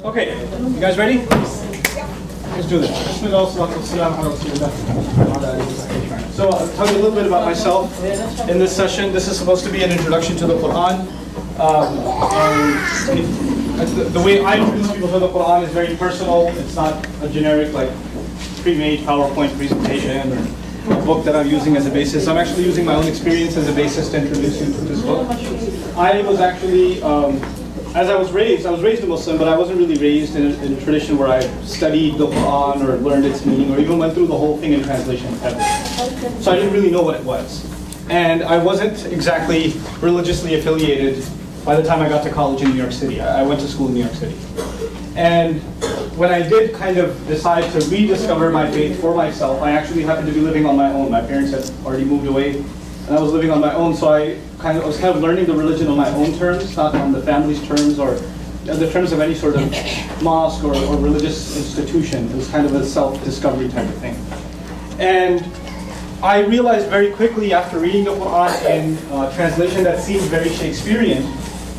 Okay, you guys ready? Let's do this. So I'll tell you a little bit about myself in this session. This is supposed to be an introduction to the Quran. And the way I introduce people to the Quran is very personal. It's not a generic, like, pre-made PowerPoint presentation or a book that I'm using as a basis. I'm actually using my own experience as a basis to introduce you to this book. I was actually, as I was raised a Muslim, but I wasn't really raised in a tradition where I studied the Quran or learned its meaning or even went through the whole thing in translation ever. So I didn't really know what it was. And I wasn't exactly religiously affiliated by the time I got to college in New York City. I went to school in New York City. And when I did kind of decide to rediscover my faith for myself, I actually happened to be living on my own. My parents had already moved away, and I was living on my own, so I was kind of learning the religion on my own terms, not on the family's terms or the terms of any sort of mosque or religious institution. It was kind of a self-discovery type of thing. And I realized very quickly after reading the Quran in translation that seemed very Shakespearean,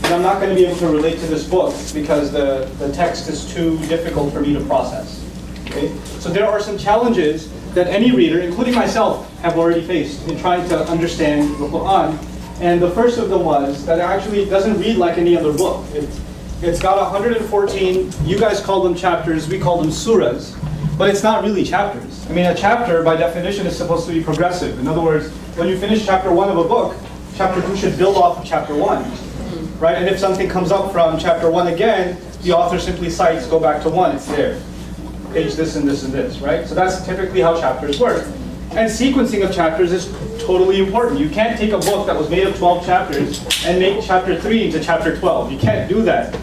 and I'm not going to be able to relate to this book because the text is too difficult for me to process. Okay? So there are some challenges that any reader, including myself, have already faced in trying to understand the Quran. And the first of them was that it actually doesn't read like any other book. It's got 114, you guys call them chapters, we call them surahs, but it's not really chapters. I mean, a chapter by definition is supposed to be progressive. In other words, when you finish chapter 1 of a book, chapter 2 should build off of chapter 1. Right? And if something comes up from chapter 1 again, the author simply cites, go back to 1, it's there. Page this and this and this, right? So that's typically how chapters work. And sequencing of chapters is totally important. You can't take a book that was made of 12 chapters and make chapter 3 into chapter 12. You can't do that.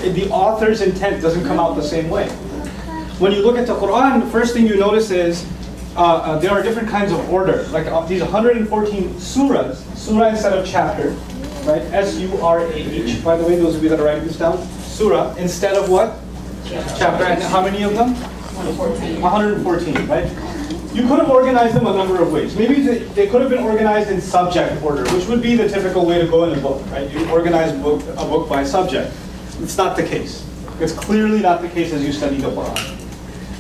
The author's intent doesn't come out the same way. When you look at the Quran, the first thing you notice is there are different kinds of order. Like these 114 surahs, surah instead of chapter, right? S-U-R-A-H. By the way, those of you that are writing this down, surah instead of what? Chapter. And how many of them? 114, right? You could have organized them a number of ways. Maybe they could have been organized in subject order, which would be the typical way to go in a book, right? You organize a book by subject. It's not the case. It's clearly not the case as you study the Quran.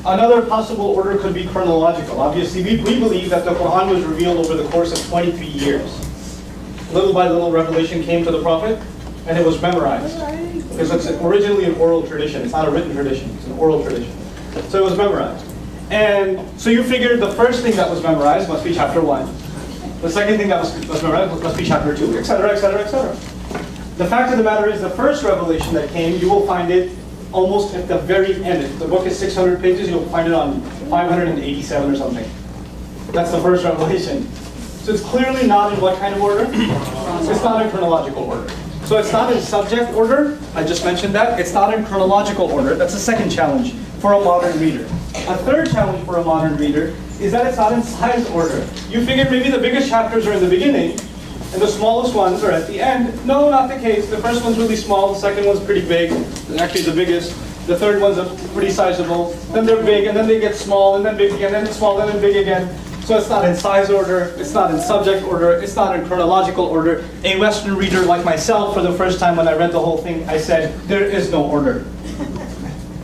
Another possible order could be chronological. Obviously, we believe that the Quran was revealed over the course of 23 years. Little by little, revelation came to the Prophet, and it was memorized. Because it's originally an oral tradition. It's not a written tradition. It's an oral tradition. So it was memorized. And so you figured the first thing that was memorized must be chapter 1. The second thing that was memorized must be chapter 2, etc., etc., etc. The fact of the matter is the first revelation that came, you will find it almost at the very end. If the book is 600 pages, you'll find it on 587 or something. That's the first revelation. So it's clearly not in what kind of order? It's not in chronological order. So it's not in subject order. I just mentioned that. It's not in chronological order. That's the second challenge for a modern reader. A third challenge for a modern reader is that it's not in size order. You figured maybe the biggest chapters are in the beginning, and the smallest ones are at the end. No, not the case. The first one's really small, the second one's pretty big, actually the biggest. The third one's pretty sizable. Then they're big, and then they get small, and then big again, and then small, and then big again. So it's not in size order, it's not in subject order, it's not in chronological order. A Western reader like myself, for the first time when I read the whole thing, I said, there is no order.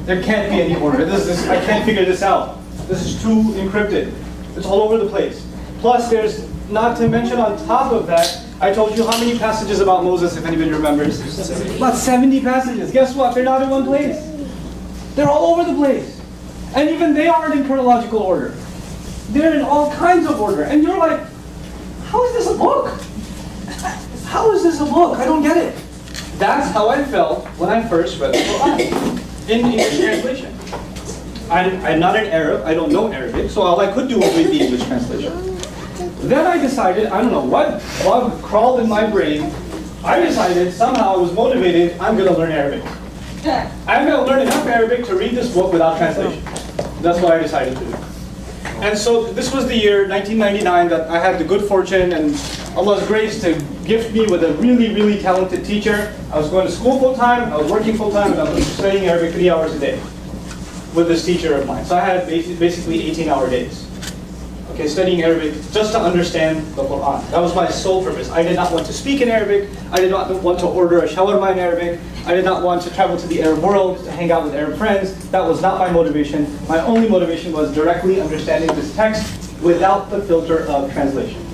There can't be any order. I can't figure this out. This is too encrypted. It's all over the place. Plus, there's, not to mention on top of that, I told you how many passages about Moses, if anybody remembers? About 70 passages. Guess what? They're not in one place. They're all over the place. And even they aren't in chronological order. They're in all kinds of order. And you're like, how is this a book? How is this a book? I don't get it. That's how I felt when I first read the Quran in English translation. I'm not an Arab, I don't know Arabic, so all I could do was read the English translation. Then I decided, I don't know what bug crawled in my brain, I decided somehow I was motivated, I'm going to learn Arabic. I'm going to learn enough Arabic to read this book without translation. That's what I decided to do. And so this was the year, 1999, that I had the good fortune and Allah's grace to gift me with a really, really talented teacher. I was going to school full-time, I was working full-time, and I was studying Arabic 3 hours a day with this teacher of mine. So I had basically 18-hour days. Okay, studying Arabic just to understand the Quran. That was my sole purpose. I did not want to speak in Arabic. I did not want to order a shawarma in Arabic. I did not want to travel to the Arab world to hang out with Arab friends. That was not my motivation. My only motivation was directly understanding this text without the filter of translation.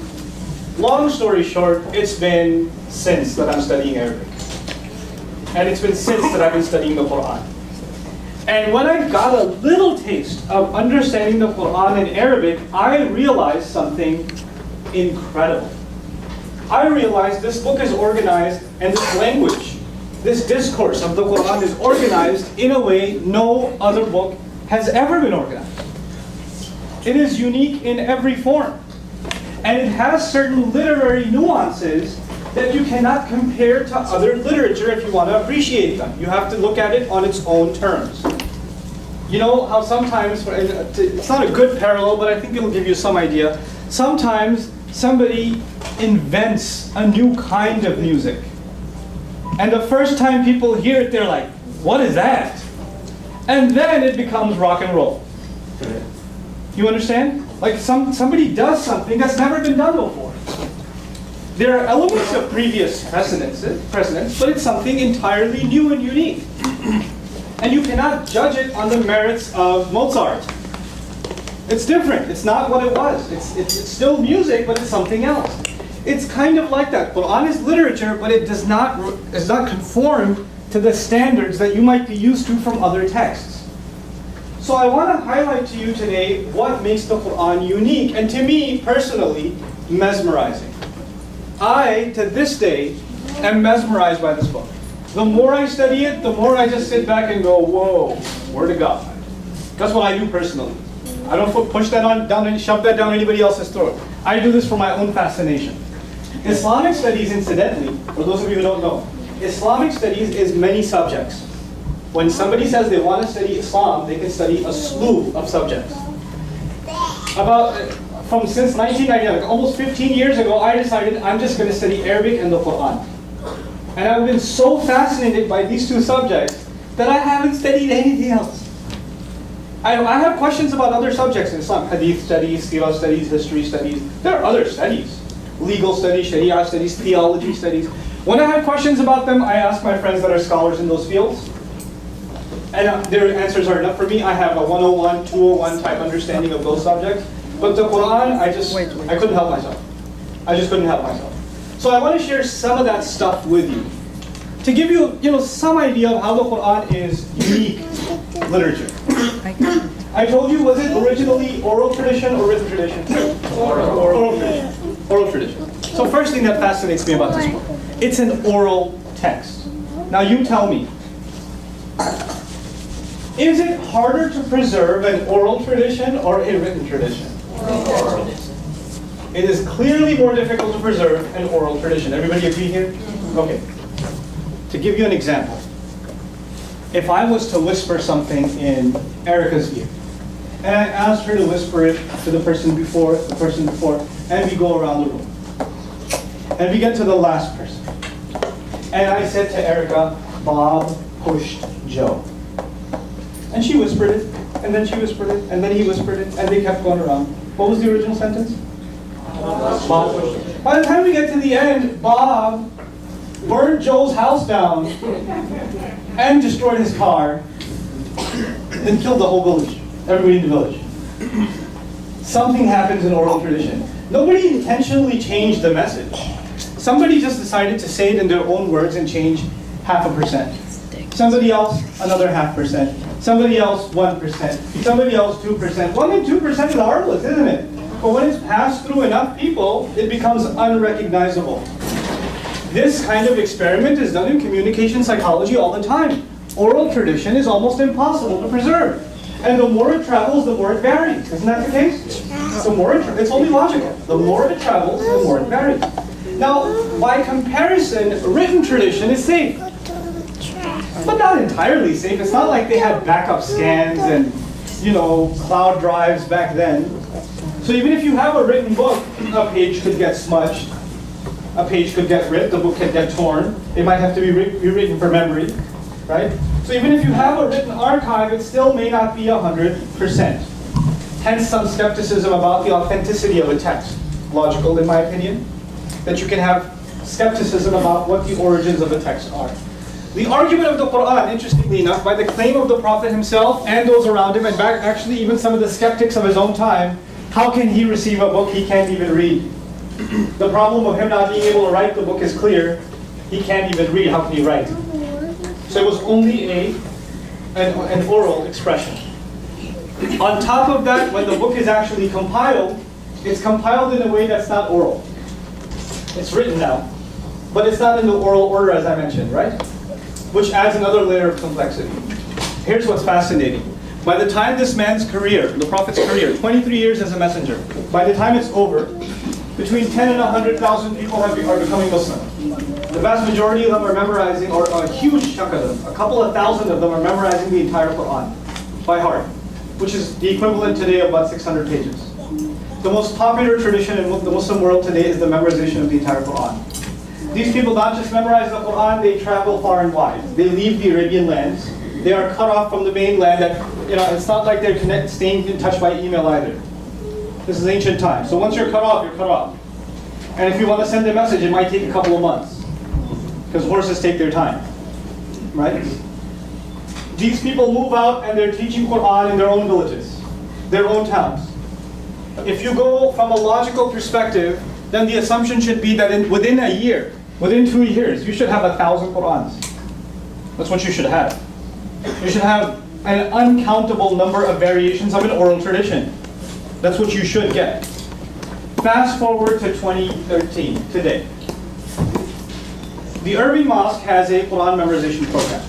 Long story short, it's been since that I'm studying Arabic. And it's been since that I've been studying the Quran. And when I got a little taste of understanding the Quran in Arabic, I realized something incredible. I realized this book is organized, and this language, this discourse of the Quran is organized in a way no other book has ever been organized. It is unique in every form. And it has certain literary nuances that you cannot compare to other literature if you want to appreciate them. You have to look at it on its own terms. You know how sometimes, it's not a good parallel, but I think it'll give you some idea. Sometimes somebody invents a new kind of music. And the first time people hear it, they're like, what is that? And then it becomes rock and roll. You understand? Like somebody does something that's never been done before. There are elements of previous precedents, but it's something entirely new and unique. And you cannot judge it on the merits of Mozart. It's different. It's not what it was. It's still music, but it's something else. It's kind of like that. Quran is literature, but it does not conform to the standards that you might be used to from other texts. So I want to highlight to you today what makes the Quran unique, and to me, personally, mesmerizing. I, to this day, am mesmerized by this book. The more I study it, the more I just sit back and go, whoa, word of God. That's what I do personally. I don't push that down and shove that down anybody else's throat. I do this for my own fascination. Islamic studies, incidentally, for those of you who don't know, Islamic studies is many subjects. When somebody says they want to study Islam, they can study a slew of subjects. Since 1999, like almost 15 years ago, I decided I'm just going to study Arabic and the Quran. And I've been so fascinated by these two subjects that I haven't studied anything else. I have questions about other subjects in Islam, hadith studies, seerah studies, history studies. There are other studies, legal studies, sharia studies, theology studies. When I have questions about them, I ask my friends that are scholars in those fields. And their answers are enough for me. I have a 101, 201 type understanding of those subjects. But the Quran, I couldn't help myself. I just couldn't help myself. So I want to share some of that stuff with you. To give you, some idea of how the Quran is unique literature. I told you, was it originally oral tradition or written tradition? Oral tradition. Oral tradition. So first thing that fascinates me about this book, it's an oral text. Now you tell me, is it harder to preserve an oral tradition or a written tradition? It is clearly more difficult to preserve an oral tradition. Everybody agree here? Okay. To give you an example, if I was to whisper something in Erica's ear, and I asked her to whisper it to the person before, and we go around the room, and we get to the last person, and I said to Erica, Bob pushed Joe. And she whispered it, and then she whispered it, and then he whispered it, and they kept going around. What was the original sentence? Bob pushed Joe. By the time we get to the end, Bob burned Joe's house down and destroyed his car, and killed the whole village, everybody in the village. Something happens in oral tradition. Nobody intentionally changed the message. Somebody just decided to say it in their own words and change 0.5%. Somebody else, another 0.5%. Somebody else, 1%. Somebody else, 2%. 1 and 2% is harmless, isn't it? But when it's passed through enough people, it becomes unrecognizable. This kind of experiment is done in communication psychology all the time. Oral tradition is almost impossible to preserve. And the more it travels, the more it varies. Isn't that the case? It's only logical. The more it travels, the more it varies. Now, by comparison, written tradition is safe. But not entirely safe. It's not like they had backup scans and, cloud drives back then. So even if you have a written book, a page could get smudged. A page could get ripped, the book could get torn. It might have to be rewritten for memory, right? So even if you have a written archive, it still may not be 100%. hence some skepticism about the authenticity of a text. Logical, in my opinion, that you can have skepticism about what the origins of a text are. The argument of the Quran, interestingly enough, by the claim of the Prophet himself and those around him, and actually even some of the skeptics of his own time, how can he receive a book he can't even read? The problem of him not being able to write the book is clear. He can't even read, how can he write? So it was only an oral expression. On top of that, when the book is actually compiled, it's compiled in a way that's not oral. It's written now, but it's not in the oral order as I mentioned, right? Which adds another layer of complexity. Here's what's fascinating. By the time this man's career, the Prophet's career, 23 years as a messenger, by the time it's over, between 10 and 100,000 people are becoming Muslim. The vast majority of them are memorizing, or a huge chunk of them, a couple of thousand of them are memorizing the entire Quran by heart, which is the equivalent today of about 600 pages. The most popular tradition in the Muslim world today is the memorization of the entire Quran. These people not just memorize the Quran, they travel far and wide. They leave the Arabian lands. They are cut off from the mainland. It's not like they're staying in touch by email either. This is ancient times. So once you're cut off, you're cut off. And if you want to send a message, it might take a couple of months. Because horses take their time. Right? These people move out and they're teaching Quran in their own villages, their own towns. If you go from a logical perspective, then the assumption should be that within a year, within 2 years, you should have 1,000 Qurans. That's what you should have. You should have an uncountable number of variations of an oral tradition. That's what you should get. Fast forward to 2013, today. The Irving Mosque has a Quran memorization program.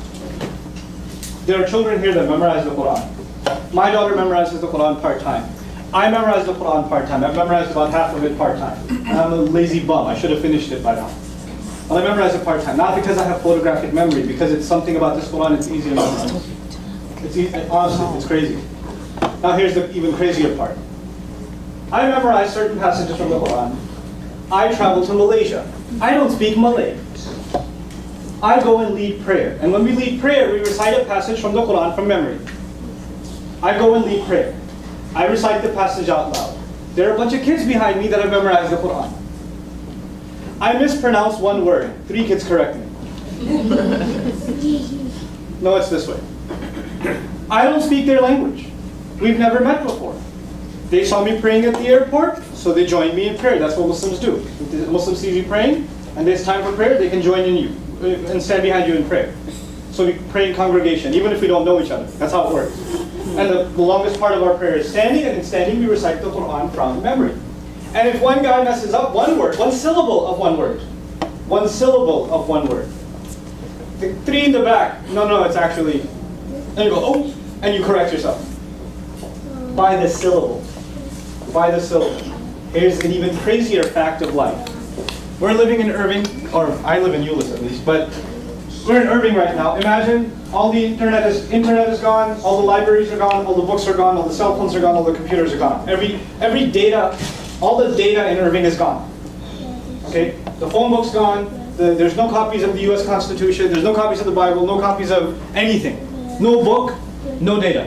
There are children here that memorize the Quran. My daughter memorizes the Quran part-time. I memorize the Quran part-time. I've memorized about half of it part-time. I'm a lazy bum. I should have finished it by now. But I memorize it part-time. Not because I have photographic memory, because it's something about this Quran it's easy to memorize. Honestly, it's crazy. Now here's the even crazier part. I memorize certain passages from the Quran. I travel to Malaysia. I don't speak Malay. I go and lead prayer. And when we lead prayer, we recite a passage from the Quran from memory. I go and lead prayer. I recite the passage out loud. There are a bunch of kids behind me that have memorized the Quran. I mispronounce one word. 3 kids correct me. No, it's this way. I don't speak their language. We've never met before. They saw me praying at the airport, so they joined me in prayer. That's what Muslims do. If the Muslims see me praying, and there's time for prayer, they can join in you and stand behind you in prayer. So we pray in congregation, even if we don't know each other. That's how it works. And the longest part of our prayer is standing, and in standing we recite the Quran from memory. And if one guy messes up one word, one syllable of one word, the 3 in the back, no, it's actually, and you go, oh, and you correct yourself. By the syllable. Here's an even crazier fact of life. We're living in Irving, or I live in Euless at least, but we're in Irving right now. Imagine all the internet is gone, all the libraries are gone, all the books are gone, all the cell phones are gone, all the computers are gone. Every data, all the data in Irving is gone. Okay? The phone book's gone, there's no copies of the US Constitution, there's no copies of the Bible, no copies of anything. No book, no data.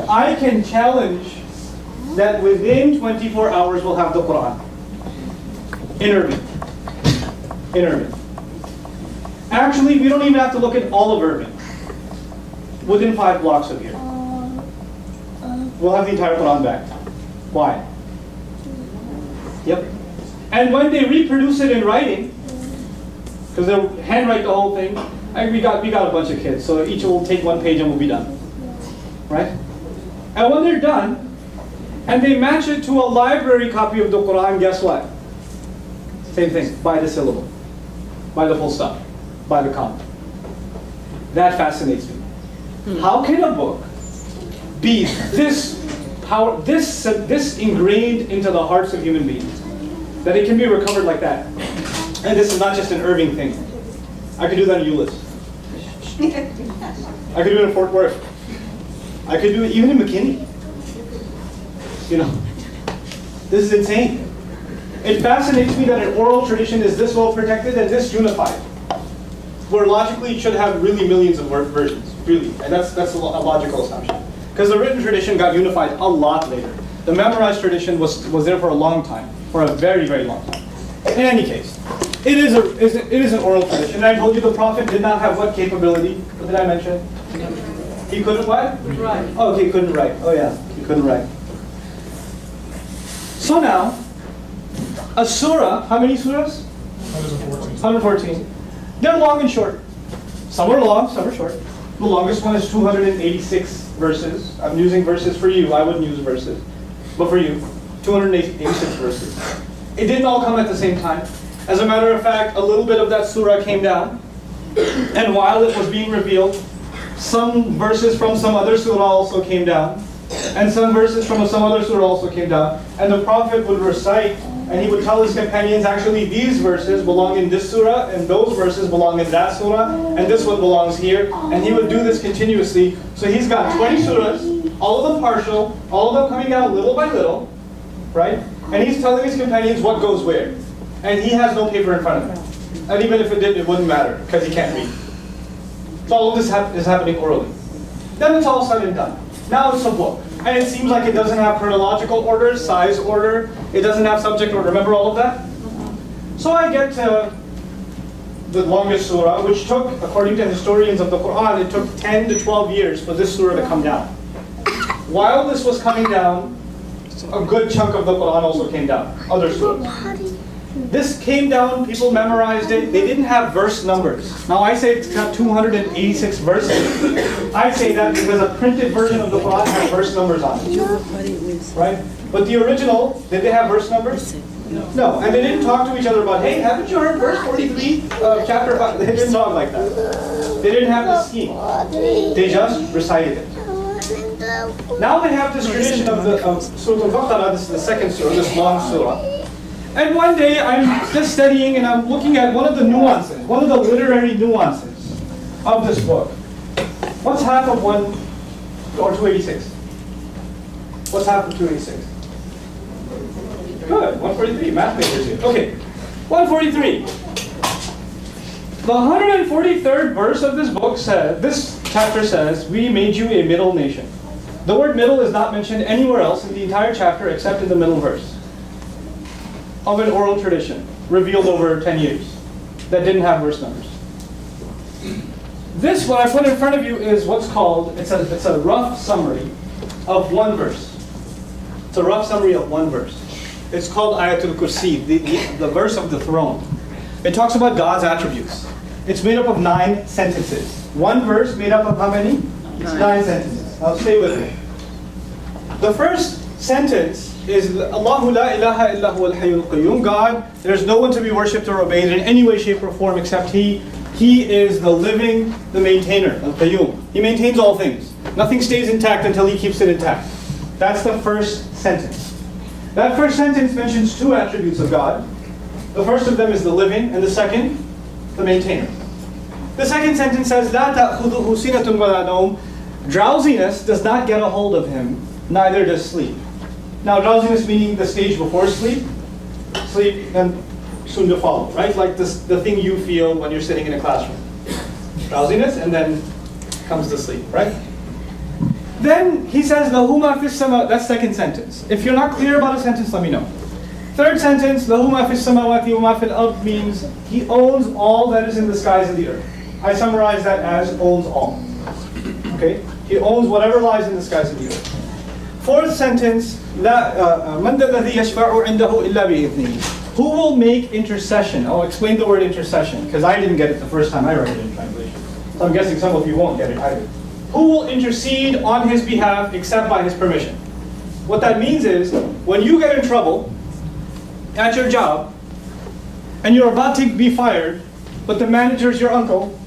I can challenge that within 24 hours we'll have the Quran. In Irving. Actually, we don't even have to look at all of Irving. Within 5 blocks of here. We'll have the entire Quran back. Why? Yep. And when they reproduce it in writing, because they'll handwrite the whole thing, we got a bunch of kids, so each will take 1 page and we'll be done. Right? And when they're done, and they match it to a library copy of the Quran, guess what? Same thing, by the syllable, by the full stop, by the comma. That fascinates me. How can a book be this ingrained into the hearts of human beings, that it can be recovered like that? And this is not just an Irving thing. I could do that in Euless. I could do it in Fort Worth. I could do it even in McKinney. This is insane. It fascinates me that an oral tradition is this well protected and this unified, where logically it should have really millions of versions, really, and that's a logical assumption. Because the written tradition got unified a lot later. The memorized tradition was there for a long time, for a very, very long time. In any case, it is an oral tradition. And I told you the Prophet did not have what capability? What did I mention? He couldn't what? Write. Oh, okay, he couldn't write. Oh yeah, he couldn't write. So now, a surah, how many surahs? 114. They're long and short. Some are long, some are short. The longest one is 286 verses. I'm using verses for you. I wouldn't use verses. But for you, 286 verses. It didn't all come at the same time. As a matter of fact, a little bit of that surah came down. And while it was being revealed, some verses from some other surah also came down. And some verses from some other surah also came down. And the Prophet would recite, and he would tell his companions, actually these verses belong in this surah, and those verses belong in that surah, and this one belongs here. And he would do this continuously. So he's got 20 surahs, all of them partial, all of them coming down little by little, right? And he's telling his companions what goes where. And he has no paper in front of him. And even if it did, it wouldn't matter, because he can't read. So all of this is happening orally. Then it's all said and done. Now it's a book. And it seems like it doesn't have chronological order, size order. It doesn't have subject order. Remember all of that? So I get to the longest surah, which took, according to historians of the Quran, it took 10 to 12 years for this surah to come down. While this was coming down, a good chunk of the Quran also came down. Other surahs. This came down, people memorized it. They didn't have verse numbers. Now I say it's got 286 verses. I say that because a printed version of the Quran has verse numbers on it. Right? But the original, did they have verse numbers? No. And they didn't talk to each other about, hey, haven't you heard verse 43 of chapter 5? They didn't talk like that. They didn't have the scheme. They just recited it. Now they have this tradition of Surah Al-Baqarah. This is the second surah, this long surah. And one day I'm just studying and I'm looking at one of the nuances, one of the literary nuances of this book. What's half of 1 or 286? What's half of 286? Good, 143, math majors here. Okay, 143. The 143rd verse of this book says, this chapter says, we made you a middle nation. The word middle is not mentioned anywhere else in the entire chapter except in the middle verse of an oral tradition revealed over 10 years that didn't have verse numbers. This, what I put in front of you, is what's called, it's a rough summary of one verse. It's a rough summary of one verse. It's called Ayatul Kursi, the verse of the throne. It talks about God's attributes. It's made up of 9 sentences. One verse made up of how many? 9 sentences. Now stay with me. The first sentence is Allahu la ilaha illa huwa al-hayyul qayyum. God, there's no one to be worshipped or obeyed in any way, shape, or form except He. He is the living, the maintainer, al-qayyum. He maintains all things. Nothing stays intact until He keeps it intact. That's the first sentence. That first sentence mentions 2 attributes of God. The first of them is the living, and the second, the maintainer. The second sentence says, La ta'khudhuhu sinatun wa la nawm. Drowsiness does not get a hold of Him, neither does sleep. Now, drowsiness meaning the stage before sleep, sleep and soon to follow, right? Like the thing you feel when you're sitting in a classroom. Drowsiness, and then comes the sleep, right? Then he says, Lahu ma fis sama, that's second sentence. If you're not clear about a sentence, let me know. Third sentence, Lahu ma fis samawati wa ma fil ard, means He owns all that is in the skies and the earth. I summarize that as owns all. Okay? He owns whatever lies in the skies and the earth. Fourth sentence, مَنْ ذَا الَّذِي يَشْفَعُ عِنْدَهُ إِلَّا بِإِذْنِهِ. Who will make intercession? I'll explain the word intercession, because I didn't get it the first time I read it in translation. So I'm guessing some of you won't get it either. Who will intercede on His behalf except by His permission? What that means is, when you get in trouble at your job, and you're about to be fired, but the manager's your uncle,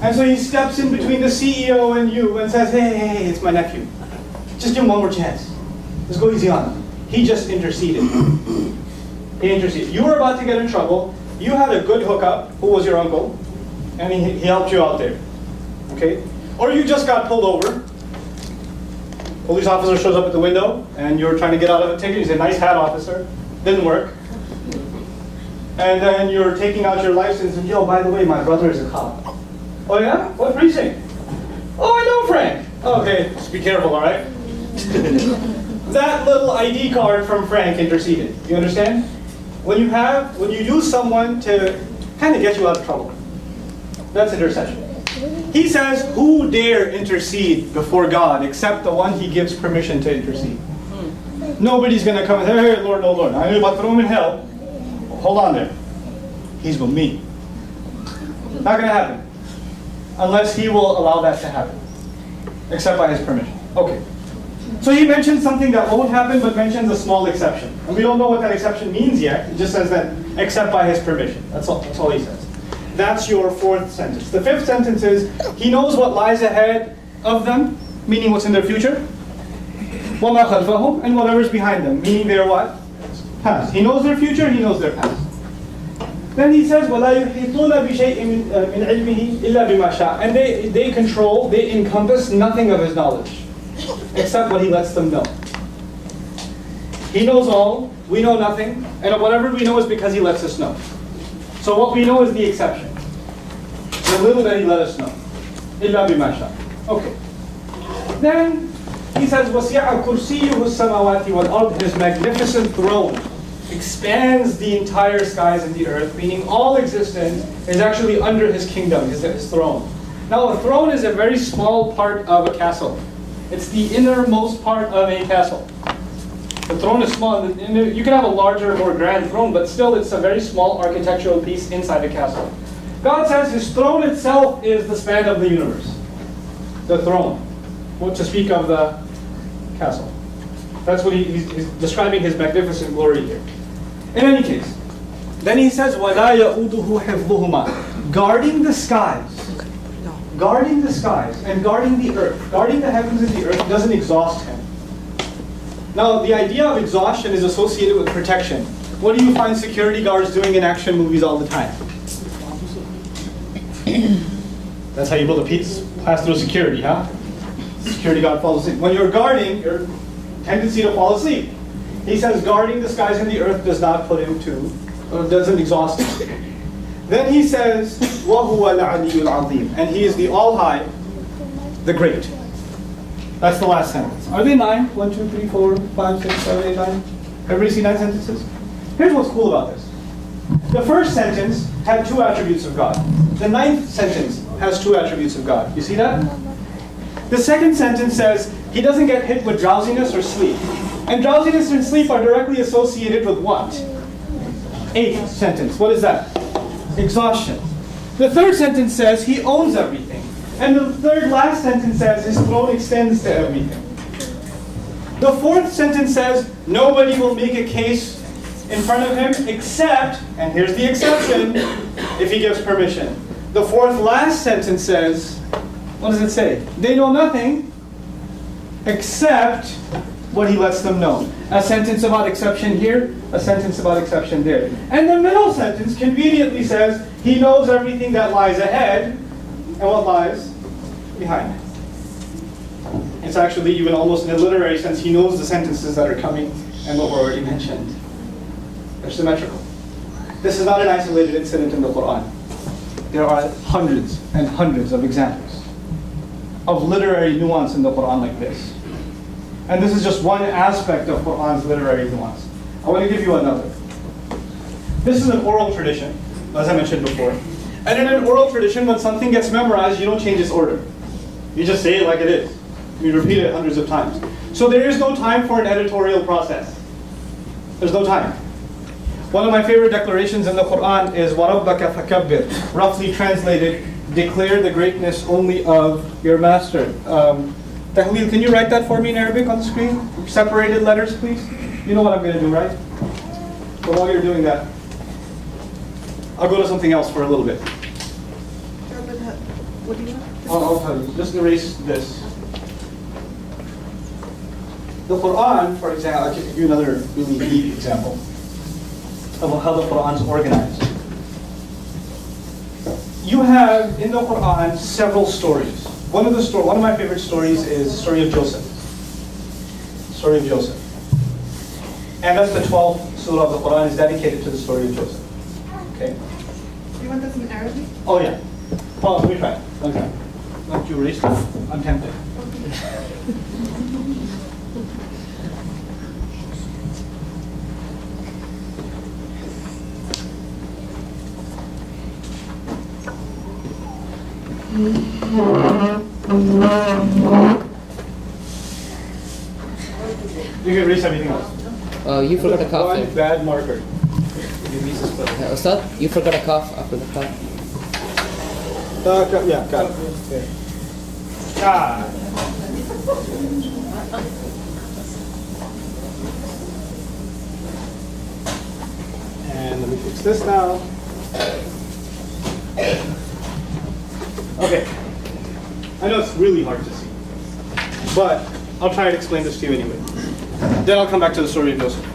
and so he steps in between the CEO and you and says, hey, it's my nephew. Just give him one more chance. Just go easy on him. He just interceded. He interceded. You were about to get in trouble. You had a good hookup, who was your uncle, and he helped you out there. Okay? Or you just got pulled over. Police officer shows up at the window, and you're trying to get out of a ticket. You say, nice hat, officer. Didn't work. And then you're taking out your license, and yo, by the way, my brother is a cop. Oh yeah? What precinct? Oh, I know Frank. Okay, just be careful, all right? That little ID card from Frank interceded. You understand? When you use someone to kind of get you out of trouble, that's intercession. He says, who dare intercede before God except the one he gives permission to intercede? Nobody's going to come and say, hey, Lord, oh Lord, I know about to throw him in hell. Hold on there. He's with me. Not going to happen. Unless he will allow that to happen. Except by his permission. Okay. So he mentions something that won't happen, but mentions a small exception. And we don't know what that exception means yet. It just says that except by his permission. That's all he says. That's your fourth sentence. The fifth sentence is, he knows what lies ahead of them, meaning what's in their future. وَمَا خَلْفَهُمْ, and whatever's behind them, meaning their what? Past. He knows their future, he knows their past. Then he says, وَلَا يُحِيطُونَ بِشَيْءٍ مِنْ عِلْمِهِ إِلَّا بِمَا شَاءَ. And they control, they encompass nothing of his knowledge, except what he lets them know. He knows all, we know nothing, and whatever we know is because he lets us know. So what we know is the exception. The little that he let us know. إِلَّا بِمَا شَاءَ. Okay. Then he says, وَسِعَ كُرْسِيُّهُ السَّمَاوَاتِ وَالْأَرْضِ. His magnificent throne expands the entire skies and the earth, meaning all existence is actually under his kingdom, his throne. Now a throne is a very small part of a castle. It's the innermost part of a castle. The throne is small. You can have a larger, more grand throne, but still it's a very small architectural piece inside a castle. God says his throne itself is the span of the universe. The throne. To speak of the castle. That's what he's describing his magnificent glory here. In any case, then he says, وَلَا يَؤُودُهُ حِفْظُهُمَا. Guarding the skies. Guarding the skies and guarding the earth. Guarding the heavens and the earth doesn't exhaust him. Now, the idea of exhaustion is associated with protection. What do you find security guards doing in action movies all the time? That's how you build a piece. Pass through security, huh? Security guard falls asleep. When you're guarding, your tendency to fall asleep. He says guarding the skies and the earth does not put him to, or doesn't exhaust him. Then he says, وَهُوَ الْعَلِيُّ الْعَظِيمُ. And he is the all-high, the great. That's the last sentence. Are they 9? 1, 2, 3, 4, 5, 6, 7, 8, 9? Everybody see 9 sentences? Here's what's cool about this. The first sentence had 2 attributes of God. The 9th sentence has 2 attributes of God. You see that? The second sentence says, he doesn't get hit with drowsiness or sleep. And drowsiness and sleep are directly associated with what? 8th sentence. What is that? Exhaustion. The third sentence says, he owns everything. And the third last sentence says, his throne extends to everything. The fourth sentence says, nobody will make a case in front of him except, and here's the exception, if he gives permission. The fourth last sentence says, what does it say? They know nothing except what he lets them know. A sentence about exception here, a sentence about exception there. And the middle sentence conveniently says, he knows everything that lies ahead, and what lies behind. It's actually even almost in a literary sense, he knows the sentences that are coming and what were already mentioned. They're symmetrical. This is not an isolated incident in the Quran. There are hundreds and hundreds of examples of literary nuance in the Quran like this. And this is just one aspect of Quran's literary nuance. I want to give you another. This is an oral tradition, as I mentioned before. And in an oral tradition, when something gets memorized, you don't change its order. You just say it like it is. You repeat it hundreds of times. So there is no time for an editorial process. There's no time. One of my favorite declarations in the Quran is وَرَبَّكَ فَكَبِّرْ. Roughly translated, declare the greatness only of your master. Tahleel, can you write that for me in Arabic on the screen? Separated letters, please. You know what I'm going to do, right? So while you're doing that, I'll go to something else for a little bit. What do you want? I'll tell you. Just erase this. The Quran, for example, I'll give you another really neat example of how the Quran is organized. You have in the Quran several stories. One of my favorite stories is the story of Joseph. Story of Joseph. And that's the 12th surah of the Quran is dedicated to the story of Joseph. Okay. Do you want this in Arabic? Oh yeah. Well, let me try. Okay. Don't you erase that? I'm tempted. Okay. You can erase everything else. You forgot a cough. One bad marker. Ustad, you forgot a cough after the cough. Yeah, got it. Ah. And let me fix this now. Okay. I know it's really hard to see, but I'll try and explain this to you anyway. Then I'll come back to the story of Joseph.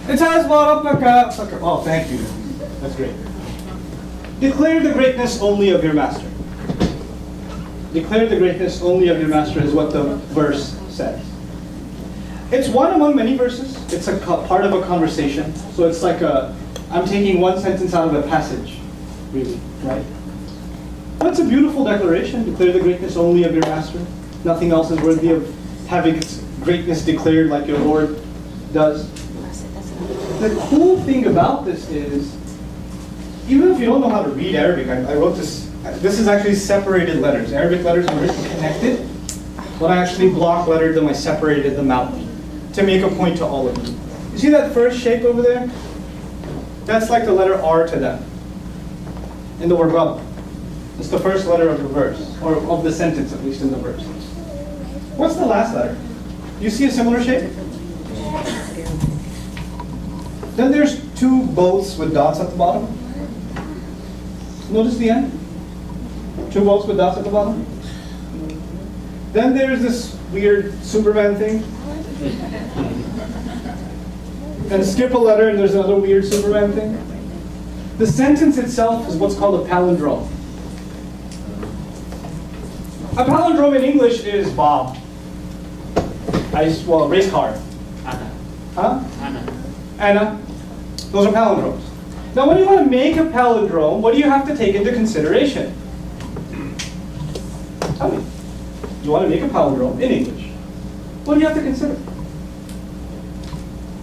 It says, oh, thank you. That's great. Declare the greatness only of your master. Declare the greatness only of your master is what the verse says. It's one among many verses. It's a part of a conversation. So it's like I'm taking one sentence out of a passage, really, right? That's a beautiful declaration. Declare the greatness only of your master. Nothing else is worthy of having its greatness declared like your Lord does. The cool thing about this is, even if you don't know how to read Arabic, I wrote this. This is actually separated letters. Arabic letters are written connected. When I actually block lettered them, I separated them out to make a point to all of you. You see that first shape over there? That's like the letter R to them in the word Rabb. It's the first letter of the verse, or of the sentence, at least in the verse. What's the last letter? Do you see a similar shape? Then there's two boats with dots at the bottom. Notice the end? Two boats with dots at the bottom. Then there's this weird Superman thing. And skip a letter and there's another weird Superman thing. The sentence itself is what's called a palindrome. A palindrome in English is Bob. Race car. Anna. Huh? Anna. Anna. Those are palindromes. Now when you want to make a palindrome, what do you have to take into consideration? Tell me. You want to make a palindrome in English. What do you have to consider?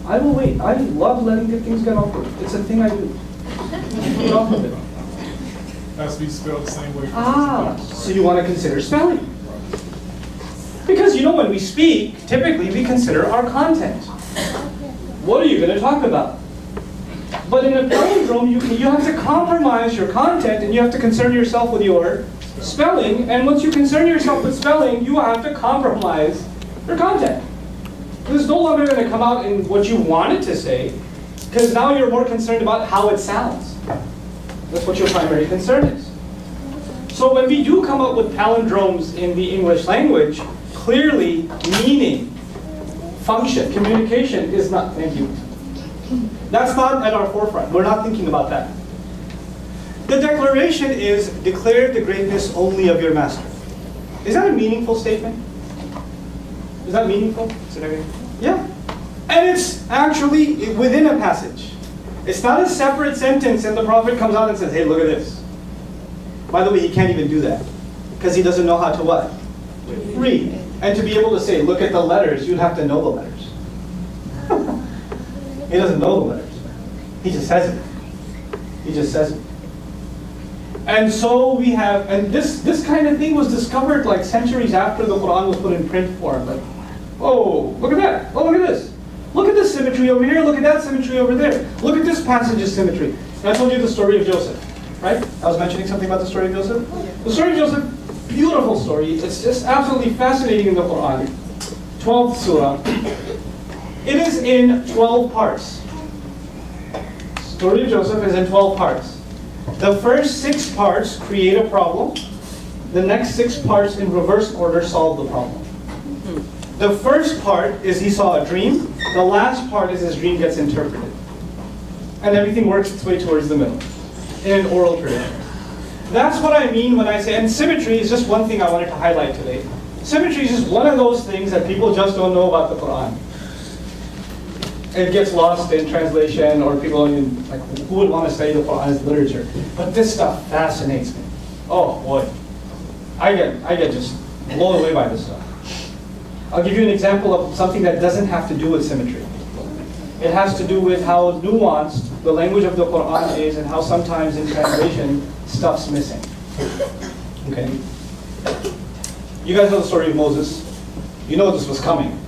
I will wait. I love letting good things get awkward. It's a thing I do. Get off of it. Has to be spelled the same way. So you want to consider spelling. Because when we speak, typically we consider our content. What are you going to talk about? But in a palindrome, you have to compromise your content and you have to concern yourself with your spelling. And once you concern yourself with spelling, you have to compromise your content. It's no longer going to come out in what you wanted to say, because now you're more concerned about how it sounds. That's what your primary concern is. So when we do come up with palindromes in the English language, clearly meaning, function, communication is not, thank you. That's not at our forefront. We're not thinking about that. The declaration is, declare the greatness only of your master. Is that a meaningful statement? Is that meaningful? Yeah. And it's actually within a passage. It's not a separate sentence and the prophet comes out and says, hey, look at this. By the way, he can't even do that because he doesn't know how to what? Read. And to be able to say, look at the letters, you'd have to know the letters. He doesn't know the letters. He just says it. He just says it. And so we have, and this kind of thing was discovered like centuries after the Quran was put in print form. Like, oh, look at that. Oh, look at this. Look at this symmetry over here. Look at that symmetry over there. Look at this passage's symmetry. And I told you the story of Joseph, right? I was mentioning something about the story of Joseph. The story of Joseph, beautiful story. It's just absolutely fascinating in the Quran. 12th surah. It is in 12 parts. The story of Joseph is in 12 parts. The first 6 parts create a problem. The next 6 parts in reverse order solve the problem. The first part is he saw a dream. The last part is his dream gets interpreted. And everything works its way towards the middle in an oral tradition. That's what I mean when I say, and symmetry is just one thing I wanted to highlight today. Symmetry is just one of those things that people just don't know about the Quran. It gets lost in translation, or people don't even, like, who would want to study the Quran as literature? But this stuff fascinates me. Oh boy. I get just blown away by this stuff. I'll give you an example of something that doesn't have to do with symmetry. It has to do with how nuanced the language of the Quran is and how sometimes in translation stuff's missing. Okay? You guys know the story of Moses. You know this was coming.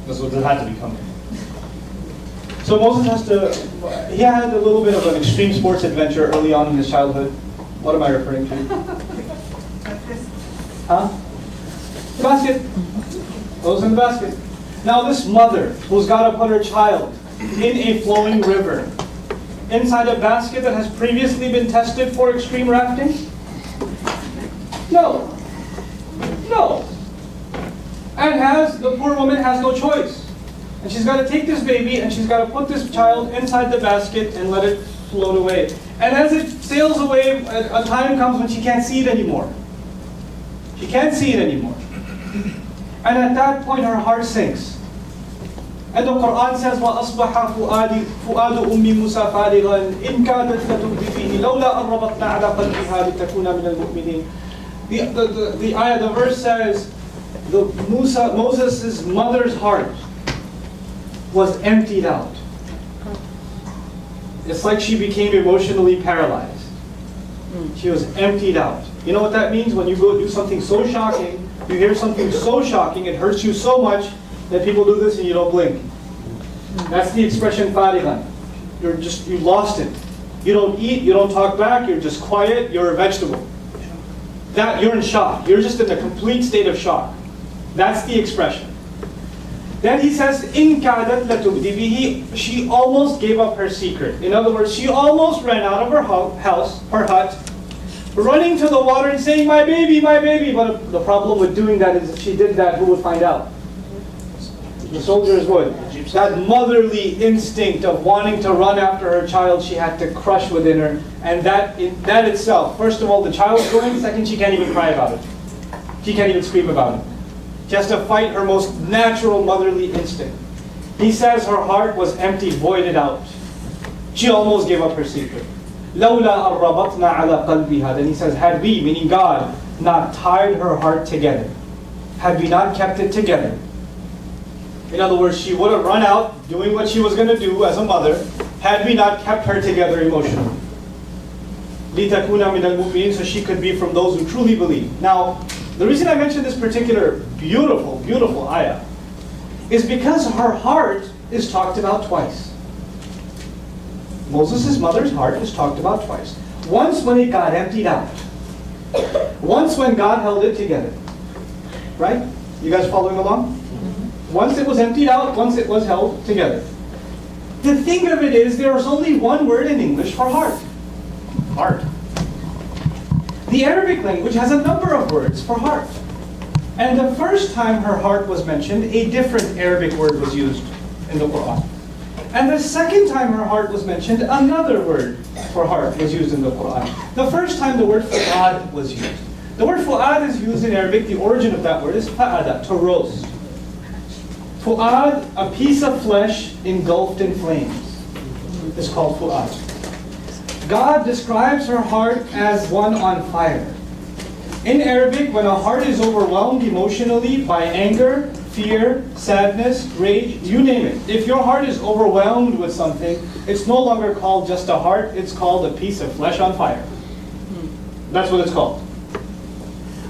This had to be coming. So Moses he had a little bit of an extreme sports adventure early on in his childhood. What am I referring to? Huh? The basket. What was in the basket? Now this mother who's got to put her child in a flowing river inside a basket that has previously been tested for extreme rafting? No. No. And the poor woman has no choice. And she's got to take this baby and she's got to put this child inside the basket and let it float away. And as it sails away, a time comes when she can't see it anymore. She can't see it anymore. And at that point her heart sinks. And the Quran says, وَأَصْبَحَ فُؤَادُ أُمِّ مُوسَى فَارِغًا إِنْ كَادَتْ لَتُبْدِي فِيهِ لَوْلَا أَنْ رَبَطْنَا عَلَى قَلْبِهَا لِتَكُونَ مِنَ الْمُؤْمِنِينَ. The verse says, Moses' mother's heart was emptied out. It's like she became emotionally paralyzed. She was emptied out. You know what that means? When you go do something so shocking, you hear something so shocking, it hurts you so much that people do this and you don't blink. That's the expression farigan. You lost it. You don't eat, you don't talk back, you're just quiet, you're a vegetable. You're in shock. You're just in a complete state of shock. That's the expression. Then he says, إِن كَادَتْ لَتُبْدِي بِهِ. She almost gave up her secret. In other words, she almost ran out of her hut, running to the water and saying, my baby, my baby. But the problem with doing that is if she did that, who would find out? The soldiers would. That motherly instinct of wanting to run after her child, she had to crush within her. And that itself, first of all, the child's going, second, she can't even cry about it. She can't even scream about it. She has to fight her most natural motherly instinct. He says her heart was empty, voided out. She almost gave up her secret. لَوْلَا أَن رَبَطْنَا عَلَى قَلْبِهَا. Then he says, had we, meaning God, not tied her heart together, had we not kept it together. In other words, she would have run out doing what she was going to do as a mother, had we not kept her together emotionally. لِتَكُونَ مِنَ الْمُؤْمِنِينَ. So she could be from those who truly believe. Now, the reason I mention this particular beautiful, beautiful ayah is because her heart is talked about twice. Moses' mother's heart is talked about twice. Once when it got emptied out. Once when God held it together. Right? You guys following along? Once it was emptied out, once it was held together. The thing of it is, there is only one word in English for heart. Heart. The Arabic language has a number of words for heart. And the first time her heart was mentioned, a different Arabic word was used in the Quran. And the second time her heart was mentioned, another word for heart was used in the Quran. The first time the word fu'ad was used. The word fu'ad is used in Arabic. The origin of that word is fa'ada, to roast. Fu'ad, a piece of flesh engulfed in flames, is called fu'ad. God describes her heart as one on fire. In Arabic, when a heart is overwhelmed emotionally by anger, fear, sadness, rage, you name it. If your heart is overwhelmed with something, it's no longer called just a heart, it's called a piece of flesh on fire. That's what it's called.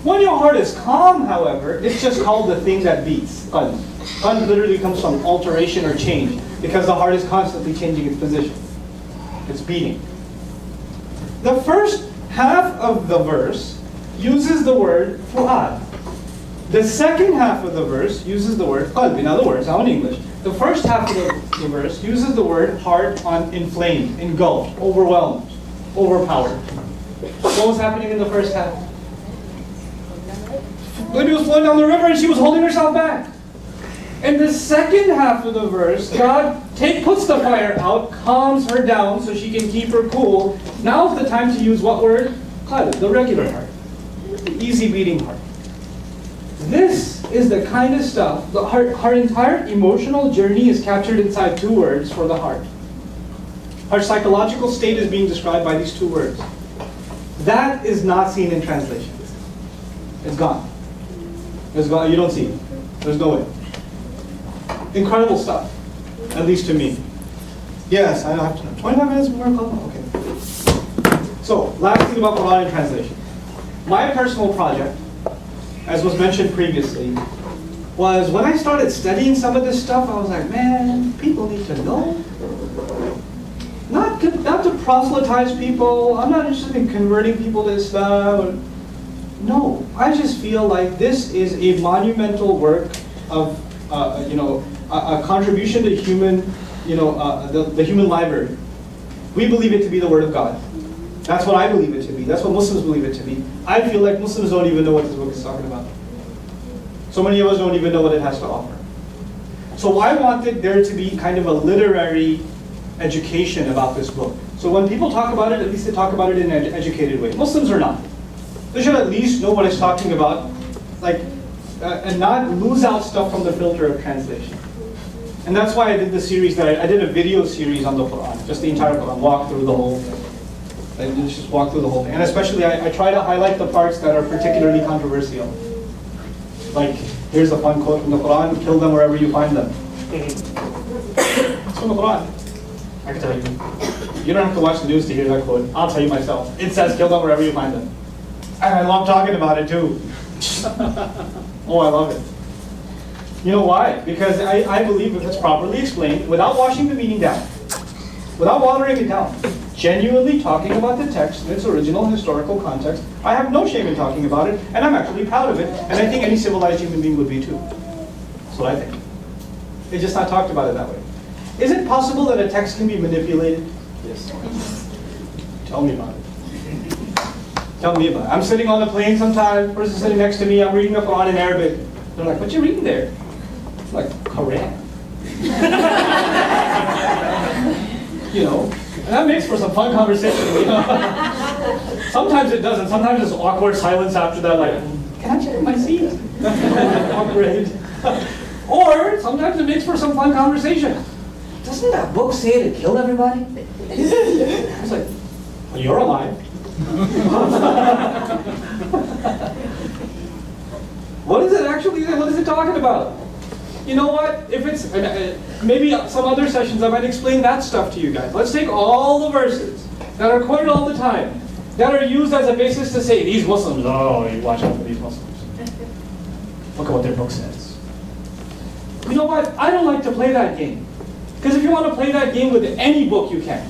When your heart is calm, however, it's just called the thing that beats. Qalb. Qalb literally comes from alteration or change, because the heart is constantly changing its position. It's beating. The first half of the verse uses the word fu'ad. The second half of the verse uses the word qalb. In other words, now in English, the first half of the verse uses the word heart on inflamed, engulfed, overwhelmed, overpowered. What was happening in the first half? Libby was flowing down the river and she was holding herself back. In the second half of the verse, God puts the fire out, calms her down so she can keep her cool. Now's the time to use what word? Qalb, the regular heart. The easy beating heart. This is the kind of stuff, her entire emotional journey is captured inside two words for the heart. Her psychological state is being described by these two words. That is not seen in translation. It's gone. It's gone. You don't see it. There's no way. Incredible stuff, at least to me. Yes, I don't have to know. 25 minutes more. Okay. So, last thing about Quran and translation. My personal project, as was mentioned previously, was when I started studying some of this stuff, I was like, man, people need to know. Not to proselytize people. I'm not interested in converting people to Islam. No, I just feel like this is a monumental work of, a contribution to human, the human library. We believe it to be the Word of God. That's what I believe it to be. That's what Muslims believe it to be. I feel like Muslims don't even know what this book is talking about. So many of us don't even know what it has to offer. So I wanted there to be kind of a literary education about this book. So when people talk about it, at least they talk about it in an educated way. Muslims are not. They should at least know what it's talking about, and not lose out stuff from the filter of translation. And that's why I did the series that I did a video series on the Quran, just the entire Quran, walk through the whole thing. I just walk through the whole thing. And especially I try to highlight the parts that are particularly controversial. Like, here's a fun quote from the Quran, kill them wherever you find them. It's from the Quran. I can tell you. You don't have to watch the news to hear that quote. I'll tell you myself. It says kill them wherever you find them. And I love talking about it too. Oh, I love it. You know why? Because I believe if it's properly explained, without washing the meaning down, without watering it down, genuinely talking about the text in its original historical context, I have no shame in talking about it, and I'm actually proud of it, and I think any civilized human being would be too. That's what I think. It's just not talked about it that way. Is it possible that a text can be manipulated? Yes. Tell me about it. Tell me about it. I'm sitting on a plane sometime, person's sitting next to me, I'm reading the Quran in Arabic. They're like, what you reading there? I'm like, Quran. And that makes for some fun conversation, Sometimes it doesn't. Sometimes it's awkward silence after that, like, can I check my seat? Awkward. Or sometimes it makes for some fun conversation. Doesn't that book say to kill everybody? It's like, well, you're alive. What is it actually? What is it talking about? You know what? If it's maybe some other sessions, I might explain that stuff to you guys. Let's take all the verses that are quoted all the time, that are used as a basis to say these Muslims. Oh, you watch out for these Muslims. Look at what their book says. You know what? I don't like to play that game, because if you want to play that game with any book, you can.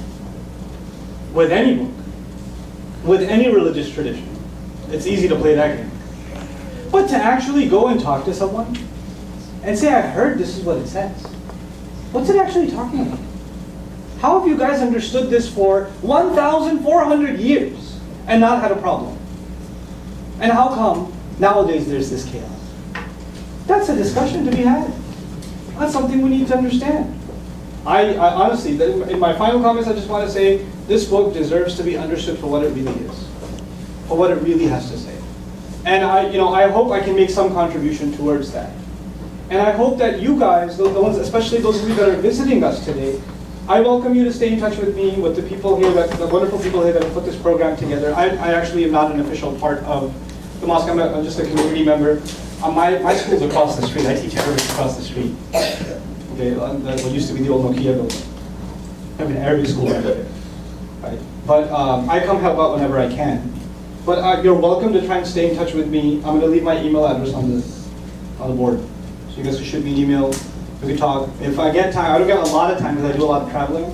With any book, with any religious tradition, it's easy to play that game. But to actually go and talk to someone and say, I heard this is what it says. What's it actually talking about? How have you guys understood this for 1,400 years and not had a problem? And how come nowadays there's this chaos? That's a discussion to be had. That's something we need to understand. I honestly, in my final comments, I just want to say this book deserves to be understood for what it really is, for what it really has to say. And I hope I can make some contribution towards that. And I hope that you guys, the ones, especially those of you that are visiting us today, I welcome you to stay in touch with me, with the people here, the wonderful people here that have put this program together. I actually am not an official part of the mosque. I'm just a community member. My school's across the street. I teach Arabic across the street. Okay, what used to be the old Nokia building. I have an Arabic school right there. Right? But I come help out whenever I can. But you're welcome to try and stay in touch with me. I'm going to leave my email address on the board. So you guys can shoot me an email. We can talk. If I get time, I don't get a lot of time because I do a lot of traveling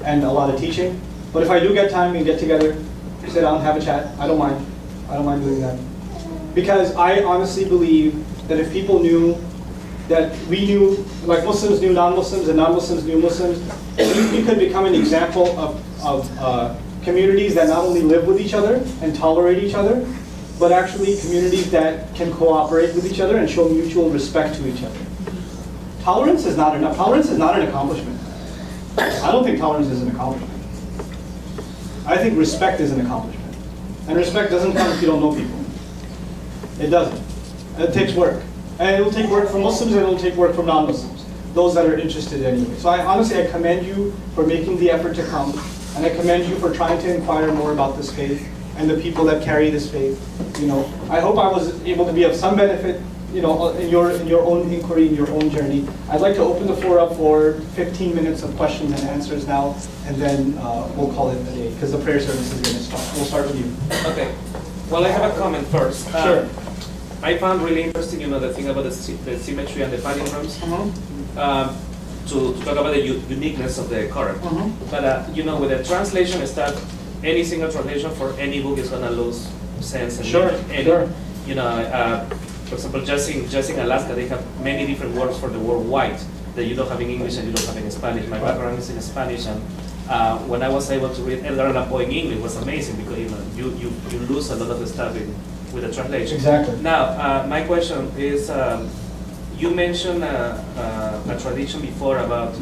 and a lot of teaching. But if I do get time, we can get together, sit down, have a chat. I don't mind. I don't mind doing that. Because I honestly believe that if people knew that we knew, like Muslims knew non-Muslims and non-Muslims knew Muslims, we could become an example of communities that not only live with each other and tolerate each other, but actually communities that can cooperate with each other and show mutual respect to each other. Tolerance is not enough. Tolerance is not an accomplishment. I don't think tolerance is an accomplishment. I think respect is an accomplishment. And respect doesn't come if you don't know people. It doesn't. It takes work. And it will take work from Muslims and it will take work from non-Muslims, those that are interested anyway. So I commend you for making the effort to come, and I commend you for trying to inquire more about this faith. and the people that carry this faith. I hope I was able to be of some benefit, in your own inquiry, in your own journey. I'd like to open the floor up for 15 minutes of questions and answers now, and then we'll call it a day, because the prayer service is going to start. We'll start with you. Okay. Well, I have a comment first. Sure. I found really interesting, the thing about the symmetry and the palindromes. To talk about the uniqueness of the Quran. But with the translation stuff, any single translation for any book is gonna lose sense. And Sure. For example, just in Alaska, they have many different words for the word white that you don't have in English and you don't have in Spanish. My background is in Spanish, and when I was able to read El Allan Poe in English, it was amazing because you lose a lot of the stuff with the translation. Exactly. Now, my question is. You mentioned a tradition before about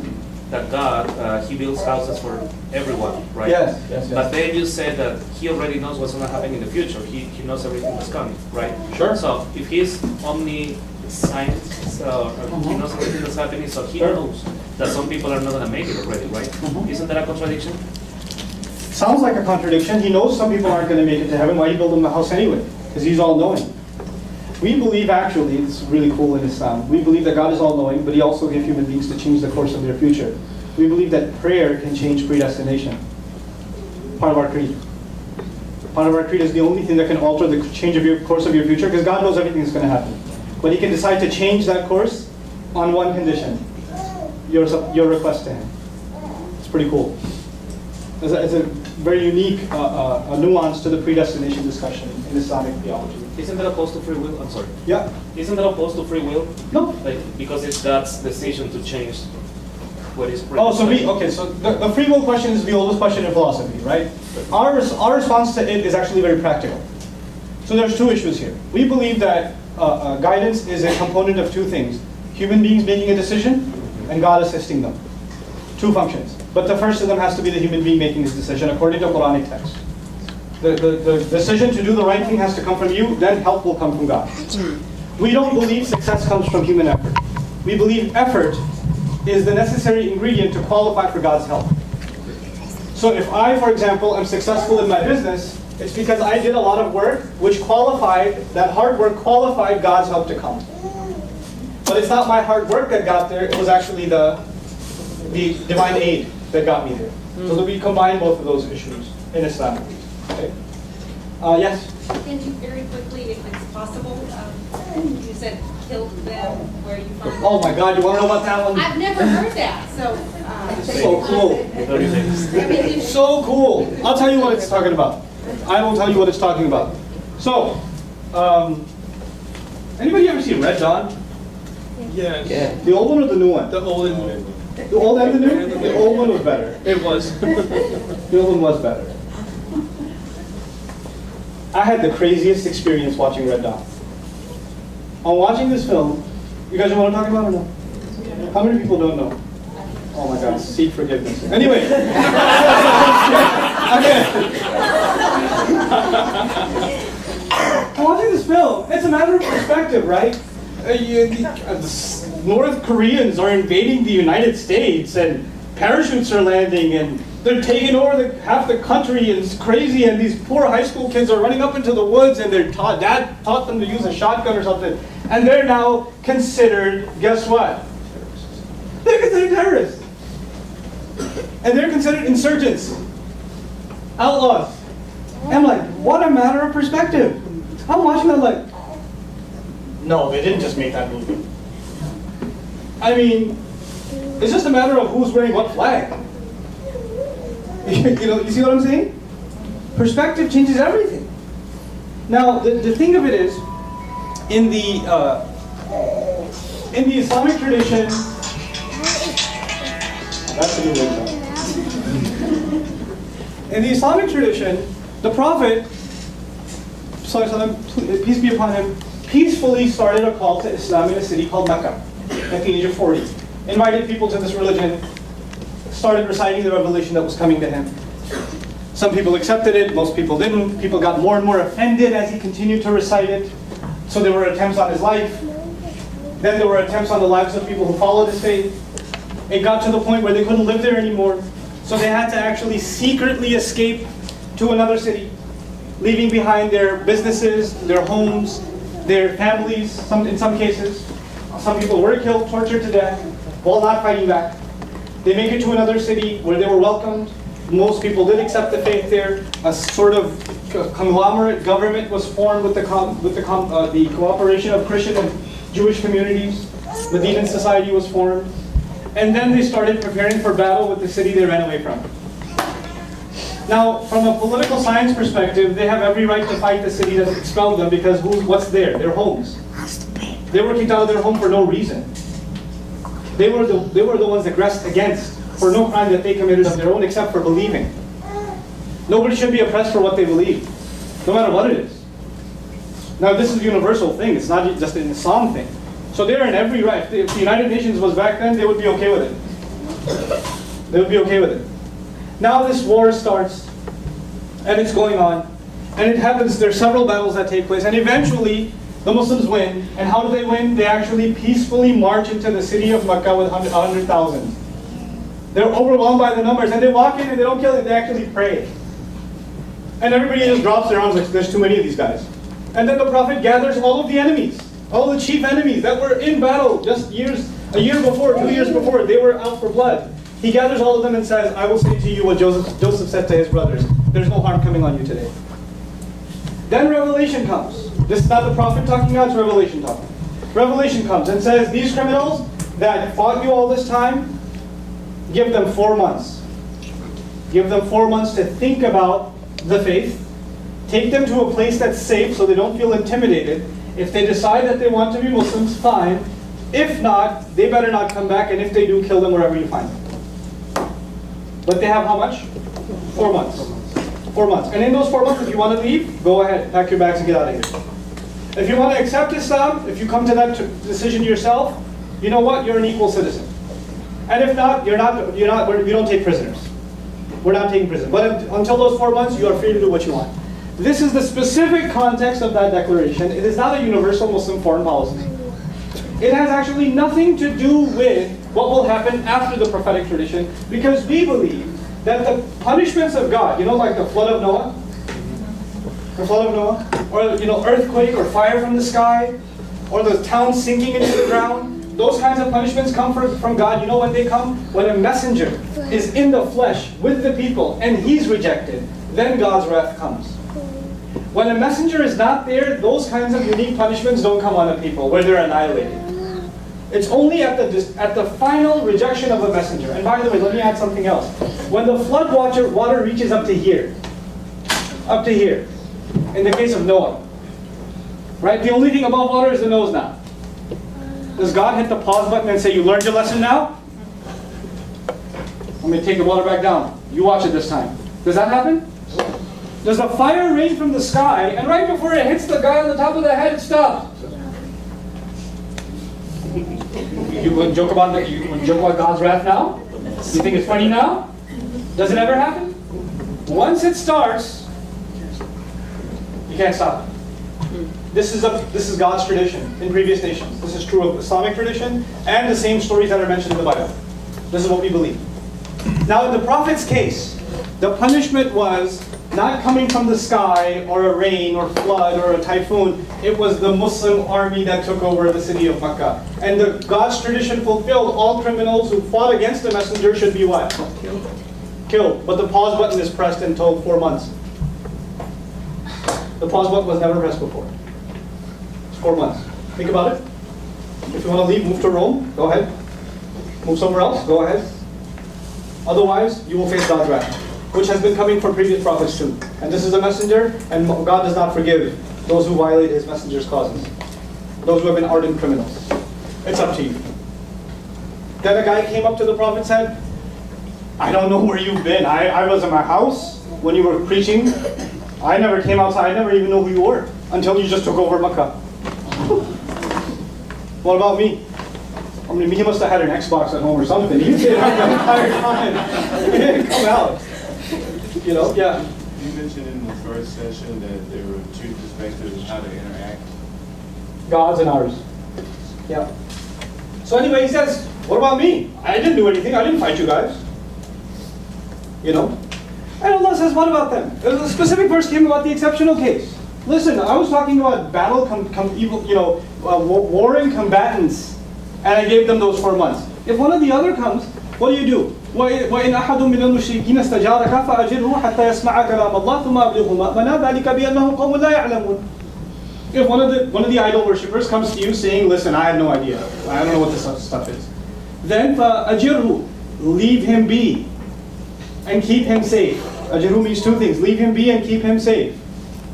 that God, He builds houses for everyone, right? Yes. But then you said that He already knows what's going to happen in the future. He knows everything that's coming, right? Sure. So if He's omniscient, He knows everything that's happening, so He Sure. knows that some people are not going to make it already, right? Isn't that a contradiction? Sounds like a contradiction. He knows some people aren't going to make it to heaven. Why he build them a house anyway? Because He's all-knowing. We believe, actually, it's really cool in Islam, we believe that God is all-knowing, but He also gave human beings to change the course of their future. We believe that prayer can change predestination. Part of our creed. Part of our creed is the only thing that can alter the change of your course of your future, because God knows everything that's going to happen. But He can decide to change that course on one condition: your request to Him. It's pretty cool. It's a very unique nuance to the predestination discussion in Islamic theology. Isn't that opposed to free will? I'm sorry. Yeah. Isn't that opposed to free will? No. Because it's God's decision to change what is free. Oh, so the free will question is the oldest question in philosophy, right? Our response to it is actually very practical. So there's two issues here. We believe that guidance is a component of two things: human beings making a decision and God assisting them. Two functions. But the first of them has to be the human being making his decision according to Quranic text. The decision to do the right thing has to come from you, then help will come from God. We don't believe success comes from human effort. We believe effort is the necessary ingredient to qualify for God's help. So if I, for example, am successful in my business, it's because I did a lot of work which that hard work qualified God's help to come. But it's not my hard work that got there, it was actually the divine aid that got me there. So that we combine both of those issues in Islam. Okay. Yes? Can you very quickly, if it's possible, you said killed them where you find Oh my God, you want to know about that one? I've never heard that, so. So cool. I mean, So cool. I'll tell you what it's talking about. I will tell you what it's talking about. So, anybody ever see Red Dawn? Yes. Yeah. The old one or the new one? The old and new. The old and the new? The old one was better. It was. The old one was better. I had the craziest experience watching Red Dawn. On watching this film, you guys know what I'm talking about or no? How many people don't know? Oh my God, seek forgiveness. Anyway. I'm watching this film. It's a matter of perspective, right? North Koreans are invading the United States and parachutes are landing and they're taking over half the country and it's crazy and these poor high school kids are running up into the woods and dad taught them to use a shotgun or something. And they're now considered, guess what? They're considered terrorists. And they're considered insurgents. Outlaws. And I'm like, what a matter of perspective. I'm watching that like, no, they didn't just make that movie. I mean, it's just a matter of who's wearing what flag. You see what I'm saying? Perspective changes everything. Now, the thing of it is, in the Islamic tradition, that's a new one. In the Islamic tradition, the Prophet, peace be upon him, peacefully started a call to Islam in a city called Mecca at the age of 40. Invited people to this religion, started reciting the revelation that was coming to him. Some people accepted it, most people didn't. People got more and more offended as he continued to recite it. So there were attempts on his life. Then there were attempts on the lives of people who followed his faith. It got to the point where they couldn't live there anymore. So they had to actually secretly escape to another city. leaving behind their businesses, their homes, their families, in some cases. Some people were killed, tortured to death, while not fighting back. They make it to another city where they were welcomed. Most people did accept the faith there. A sort of conglomerate government was formed with the cooperation of Christian and Jewish communities. Medinan society was formed. And then they started preparing for battle with the city they ran away from. Now, from a political science perspective, they have every right to fight the city that expelled them because what's there? Their homes. They were kicked out of their home for no reason. They were the ones aggressed against for no crime that they committed of their own except for believing. Nobody should be oppressed for what they believe, no matter what it is. Now, this is a universal thing. It's not just an Islam thing. So they're in every right. If the United Nations was back then, they would be okay with it. They would be okay with it. Now this war starts, and it's going on. And it happens, there's several battles that take place, and eventually the Muslims win. And how do they win? They actually peacefully march into the city of Mecca with 100,000. They're overwhelmed by the numbers, and they walk in and they don't kill it, they actually pray. And everybody just drops their arms like, there's too many of these guys. And then the Prophet gathers all of the enemies, all the chief enemies that were in battle just a year before, 2 years before, they were out for blood. He gathers all of them and says, I will say to you what Joseph said to his brothers, there's no harm coming on you today. Then revelation comes. This is not the Prophet talking now, it's Revelation talking. Revelation comes and says, these criminals that fought you all this time, give them 4 months. Give them 4 months to think about the faith. Take them to a place that's safe so they don't feel intimidated. If they decide that they want to be Muslims, fine. If not, they better not come back, and if they do, kill them wherever you find them. But they have how much? 4 months. 4 months. And in those 4 months, if you want to leave, go ahead, pack your bags and get out of here. If you want to accept Islam, if you come to that decision yourself, you know what? You're an equal citizen. And if not, you don't take prisoners. We're not taking prisoners. But until those 4 months, you are free to do what you want. This is the specific context of that declaration. It is not a universal Muslim foreign policy. It has actually nothing to do with what will happen after the prophetic tradition, because we believe that the punishments of God, like the flood of Noah, or earthquake or fire from the sky, or the town sinking into the ground, those kinds of punishments come from God. You know when they come? When a messenger is in the flesh with the people and he's rejected, then God's wrath comes. When a messenger is not there, those kinds of unique punishments don't come on the people where they're annihilated. It's only at the final rejection of a messenger. And by the way, let me add something else. When the flood water reaches up to here, in the case of Noah, right? The only thing above water is the nose now. Does God hit the pause button and say, you learned your lesson now? I'm going to take the water back down. You watch it this time. Does that happen? Does a fire rain from the sky, and right before it hits the guy on the top of the head, it stops? You would joke about God's wrath now? You think it's funny now? Does it ever happen? Once it starts, you can't stop it. This is God's tradition in previous nations. This is true of Islamic tradition and the same stories that are mentioned in the Bible. This is what we believe. Now, in the Prophet's case, the punishment was not coming from the sky or a rain or flood or a typhoon. It was the Muslim army that took over the city of Mecca. And God's tradition fulfilled. All criminals who fought against the messenger should be what? Killed. But the pause button is pressed and told 4 months. The pause button was never pressed before. It's 4 months. Think about it. If you want to leave, move to Rome, go ahead. Move somewhere else, go ahead. Otherwise, you will face God's wrath, which has been coming for previous prophets too. And this is a messenger, and God does not forgive those who violate his messenger's causes. Those who have been ardent criminals. It's up to you. Then a guy came up to the Prophet and said, I don't know where you've been. I was in my house when you were preaching. I never came outside. I never even knew who you were until you just took over Mecca. What about me? I mean, he must have had an Xbox at home or something. He stayed out the entire time. He didn't come out. Yeah. You mentioned in the first session that there were two perspectives of how to interact. God's and ours. Yeah. So anyway, he says, what about me? I didn't do anything. I didn't fight you guys. And Allah says, what about them? A specific verse came about the exceptional case. Listen, I was talking about warring combatants, and I gave them those 4 months. If one of the other comes, what do? وَإِنْ أَحَدٌ مِّنَ الْمُشْرِكِينَ اسْتَجَارَكَ فَأَجِرْهُ حَتَّى يَسْمَعَ كَلَامَ اللَّهِ ثُمَّ أَبْلِغْهُ مَأْمَنَهُ ذَلِكَ بِأَنَّهُمْ قَوْمٌ لَا يَعْلَمُونَ. If one of the idol worshippers comes to you saying, listen, I have no idea, I don't know what this stuff is, then فَأَجِرْهُ, leave him be and keep him safe. Ajirhu means 2 things: leave him be and keep him safe.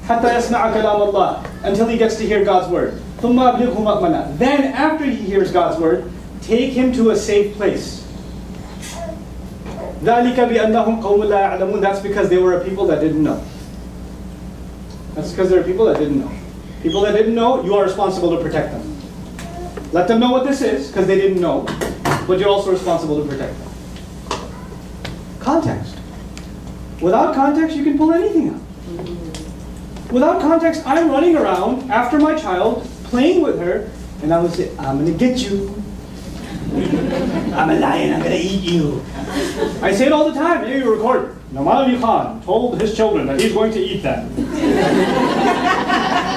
حَتَّى يَسْمَعَ كَلَامَ اللَّهِ, until he gets to hear God's word. ثُمَّ أَبْلِغْهُ مَأْمَنَهُ, then after he hears God's word, take him to a safe place. ذَلِكَ بِأَنَّهُمْ قَوْمٌ لَا يَعْلَمُونَ. That's because they were a people that didn't know. That's because they're people that didn't know. People that didn't know, you are responsible to protect them. Let them know what this is, because they didn't know, but you're also responsible to protect them. Context. Without context, you can pull anything out. Without context, I'm running around after my child, playing with her, and I would say, I'm going to get you. I'm a lion, I'm going to eat you. I say it all the time. Here you record. Nouman Khan told his children that he's going to eat them.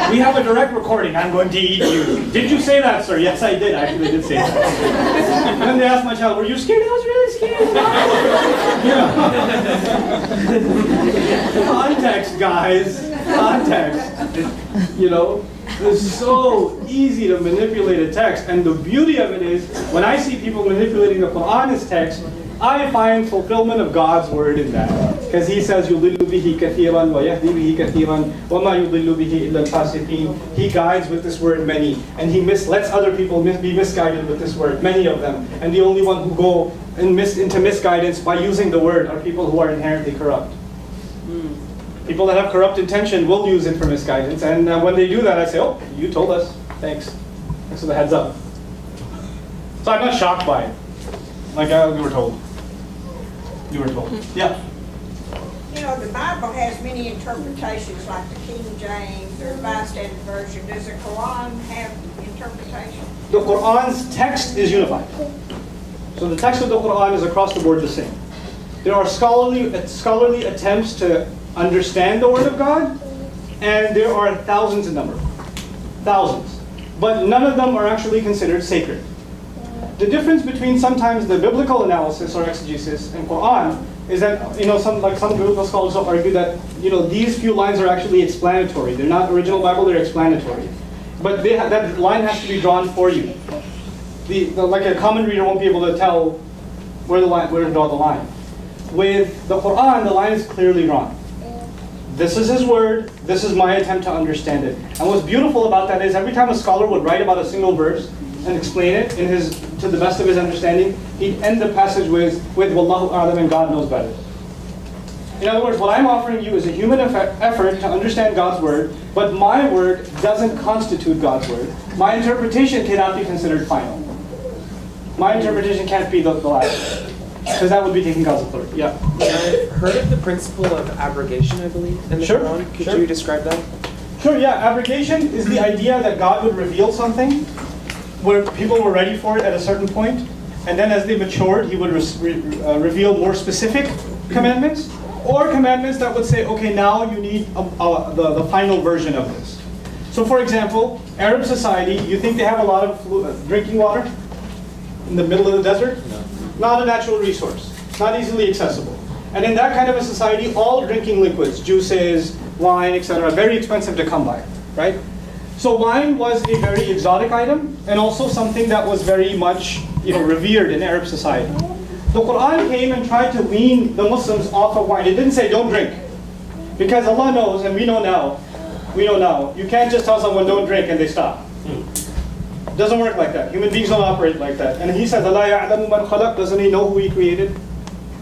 We have a direct recording. I'm going to eat you. Did you say that, sir? Yes, I did. I actually did say that. And then they asked my child, were you scared? I was really scared. Context, guys. Context. It's so easy to manipulate a text. And the beauty of it is, when I see people manipulating the Quran as text, I find fulfillment of God's word in that. Because he says, يُضِلُّ بِهِ كَثِيرًا وَيَهْدِي بِهِ كَثِيرًا وَمَا يُضِلُّ بِهِ إِلَّا الْفَاسِقِينَ. He guides with this word many, and he lets other people be misguided with this word, many of them. And the only one who go into misguidance by using the word are people who are inherently corrupt. People that have corrupt intention will use it for misguidance, and when they do that, I say, oh, you told us. Thanks. Thanks for the heads up. So I'm not shocked by it. Like we were told. You were told. Yeah. The Bible has many interpretations, like the King James or Bystander Version. Does the Quran have interpretation? The Quran's text is unified. So the text of the Quran is across the board the same. There are scholarly attempts to understand the Word of God, and there are thousands in number. Thousands. But none of them are actually considered sacred. The difference between sometimes the biblical analysis or exegesis and Quran is that, some biblical scholars will argue that, these few lines are actually explanatory. They're not original Bible, they're explanatory. But that line has to be drawn for you. Like a common reader won't be able to tell where to draw the line. With the Quran, the line is clearly drawn. This is his word, this is my attempt to understand it. And what's beautiful about that is every time a scholar would write about a single verse and explain it to the best of his understanding, he'd end the passage with Wallahu a'lam, and God knows better. In other words, what I'm offering you is a human effort to understand God's word, but my word doesn't constitute God's word. My interpretation cannot be considered final. My interpretation can't be the last. Because that would be taking God's authority. Yeah. I've heard of the principle of abrogation, I believe, in the Quran. Could you describe that? Sure, yeah. Abrogation is the idea that God would reveal something where people were ready for it at a certain point, and then as they matured, he would reveal more specific commandments, or commandments that would say, okay, now you need the final version of this. So for example, Arab society, you think they have a lot of drinking water in the middle of the desert? No. Not a natural resource, not easily accessible. And in that kind of a society, all drinking liquids, juices, wine, etc., very expensive to come by, right? So wine was a very exotic item, and also something that was very much, revered in Arab society. The Quran came and tried to wean the Muslims off of wine. It didn't say don't drink, because Allah knows, and we know now, you can't just tell someone don't drink and they stop. It doesn't work like that. Human beings don't operate like that. And he says, Allah ya'lamu man khalaq, doesn't he know who he created?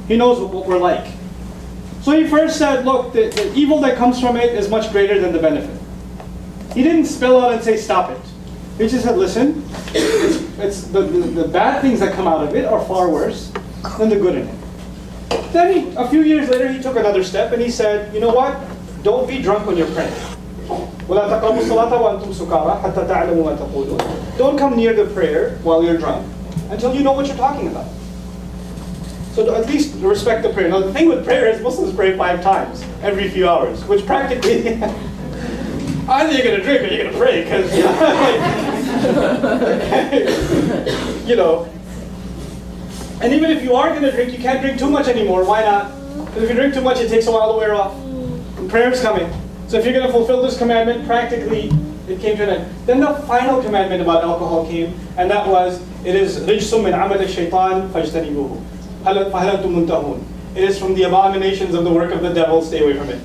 He knows what we're like. So he first said, look, the evil that comes from it is much greater than the benefit. He didn't spill out and say, stop it. He just said, listen, it's the bad things that come out of it are far worse than the good in it. Then a few years later, he took another step and he said, you know what? Don't be drunk when you're praying. Don't come near the prayer while you're drunk until you know what you're talking about. So at least respect the prayer. Now the thing with prayer is Muslims pray 5 times every few hours, which practically, either you're going to drink or you're going to pray, because, you know. And even if you are going to drink, you can't drink too much anymore. Why not? Because if you drink too much, it takes a while to wear off. And prayer is coming. So if you're going to fulfill this commandment, practically, it came to an end. Then the final commandment about alcohol came, and that was, it is رِجْسٌ مِّنْ عَمَلِ الشَّيْطَانِ فَاجْتَنِبُوهُ هَلْ أَنْتُمْ مُنْتَهُونَ. It is from the abominations of the work of the devil, stay away from it.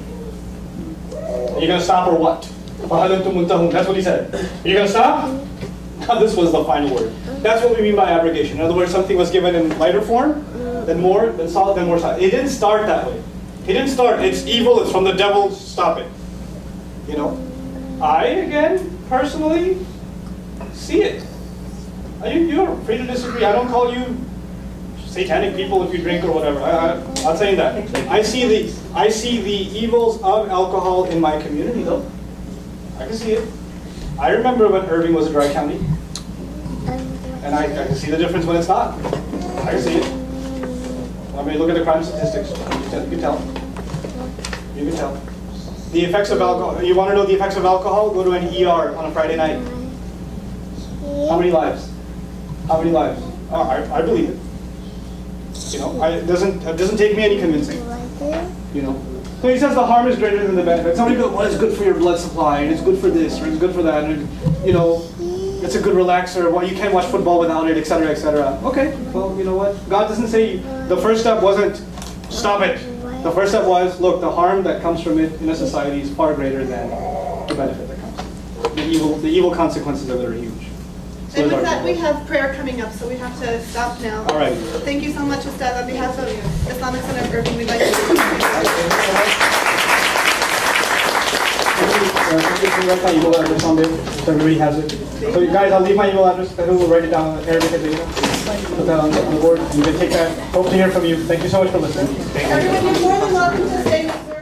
Are you going to stop or what? فَهَلْ أَنْتُمْ مُنْتَهُونَ. That's what he said. Are you going to stop? Now this was the final word. That's what we mean by abrogation. In other words, something was given in lighter form, then more, then solid, then more solid. It didn't start that way. He didn't start, it's evil, it's from the devil, stop it. You know? I, again, personally, see it. You're free to disagree. I don't call you satanic people if you drink or whatever. I'm not saying that. I see the evils of alcohol in my community, though. I can see it. I remember when Irving was a dry county, and I can see the difference when it's not. I can see it. I mean, look at the crime statistics. You can tell. You can tell. The effects of alcohol. You want to know the effects of alcohol? Go to an ER on a Friday night. How many lives? How many lives? Oh, I believe it. You know, it doesn't take me any convincing. You know. So he says the harm is greater than the benefit. Somebody goes, well, it's good for your blood supply, and it's good for this, or it's good for that, and you know, it's a good relaxer. Well, you can't watch football without it, etc., etc. Okay, well, you know what? God doesn't say. The first step wasn't stop it. The first step was, look, the harm that comes from it in a society is far greater than the benefit that comes. The evil consequences of it are huge. So And with that, we have prayer coming up, so we have to stop now. all right. Thank you so much, Ustad. On behalf of Islamic Center of Irving, we'd like to Thank you for my email address on there, so everybody has it. So you guys, I'll leave my email address, and we'll write it down in Arabic at the put that on the board. You can take that. Hope to hear from you. Thank you so much for listening. Everyone, you're more than welcome to stay.